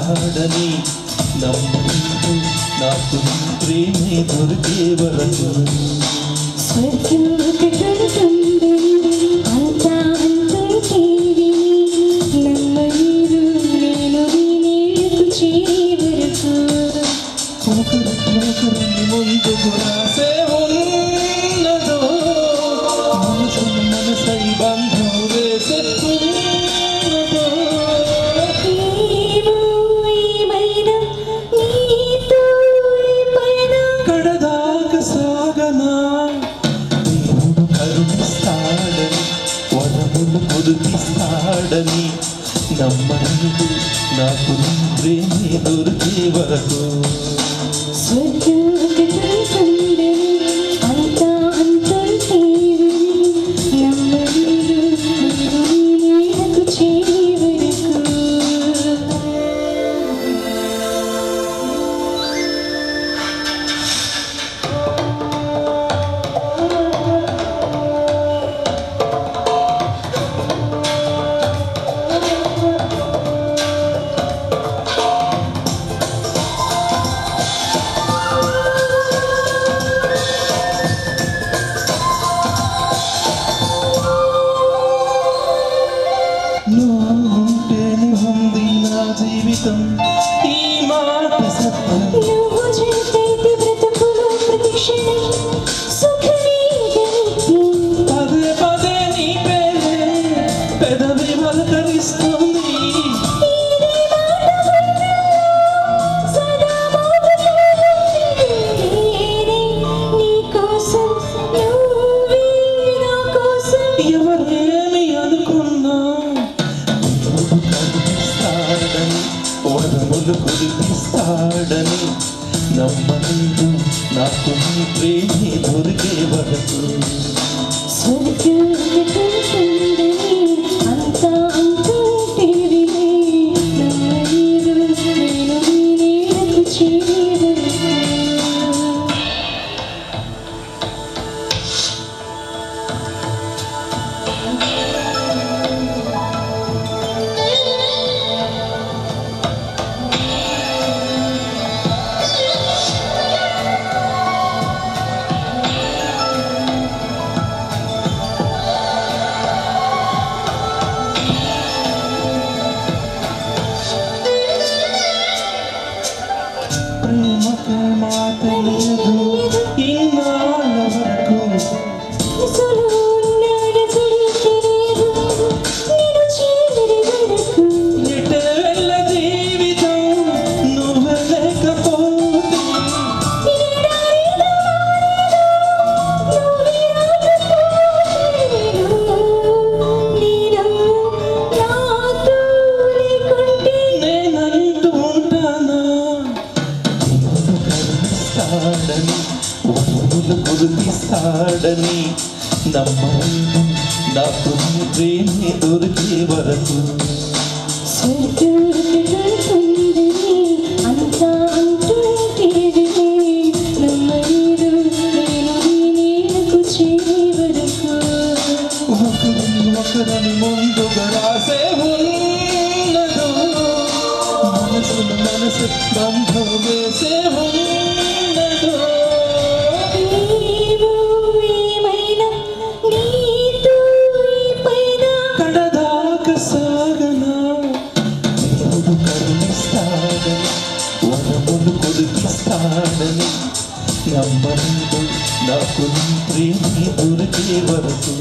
కురిపిస్తాడని నమ్ముతూ నాకు ప్రేమే దొరికే వరకు స్వర్గం ఒకటుంటుంది అంతా అంతుంటేవి నమ్మలేదు నేను నీకు చేరే వరకు ఒకరిని ముందుకు రాసే ఉన్నదో మనసై బంధం వేసే ఉన్నదో నీవు ఏమైనా నీతో ఏమైనా కడదాకా సాగనా దేవుడు కరుణిస్తాడని వరములు కురిపిస్తాడని నమ్మలేదు నాకు ప్రేమే దొరికే వరకు స్వర్గం ఒకటుంటుంది అంతా అంతుంటేవి నమ్మలేదు నీకు చేరే వరకు నువ్వుంటేనే ఉంది నా జీవితం ఈ మాట సత్యం నువ్వు చేతైతే బ్రతుకులో ప్రతి క్షణం సుఖమే నిత్యం పదే పదే నీ పేరే పెదవి పలకరిస్తుంది నీదే మాట విన్నా సదా మౌనమే నీకోసం నువ్వే నా కోసం ఎవరేమి అనుకున్నా దేవుడు కరుణిస్తాడని వరములు కురిపిస్తాడని నమ్మలేదు నాకు నీ ప్రేమే దొరికే వరకు స్వర్గం ఒకటుంటుంది అంతా అంతుంటేవి నమ్మలేదు నేను నీకు చేరే వరకు ప్రేమకు మాట లేదు ఇన్నాళ్ళ వరకు అసలు నడచడి తెలియదు నేను చేరే వరకు ఎటే వెళ్ళ జీవితం నువ్వు లేకపోతే నీడారిలో నువ్వే రాకపోతే నేను నాతో లేకుంటే నేనంటూ ఉంటానా దేవుడు కరుణిస్తాడని వరములు కురిపిస్తాడని నమ్మలేదు నాకు నీ ప్రేమే దొరికే వరకు స్వర్గం ఒకటుంటుంది అంతా అంతుంటేవి నమ్మలేదు నేను నీకు చేరే వరకు ఒకరిని ముందుగా రాసే ఉన్నదో మనసు బంధం వేసే ఉన్నదో నీవు ఏమైనా నీతో ఏమైనా కడదాకా సాగనా దేవుడు కరుణిస్తాడని వరములు కురిపిస్తాడని నమ్మలేదు నాకు నీ ప్రేమే దొరికే వరకు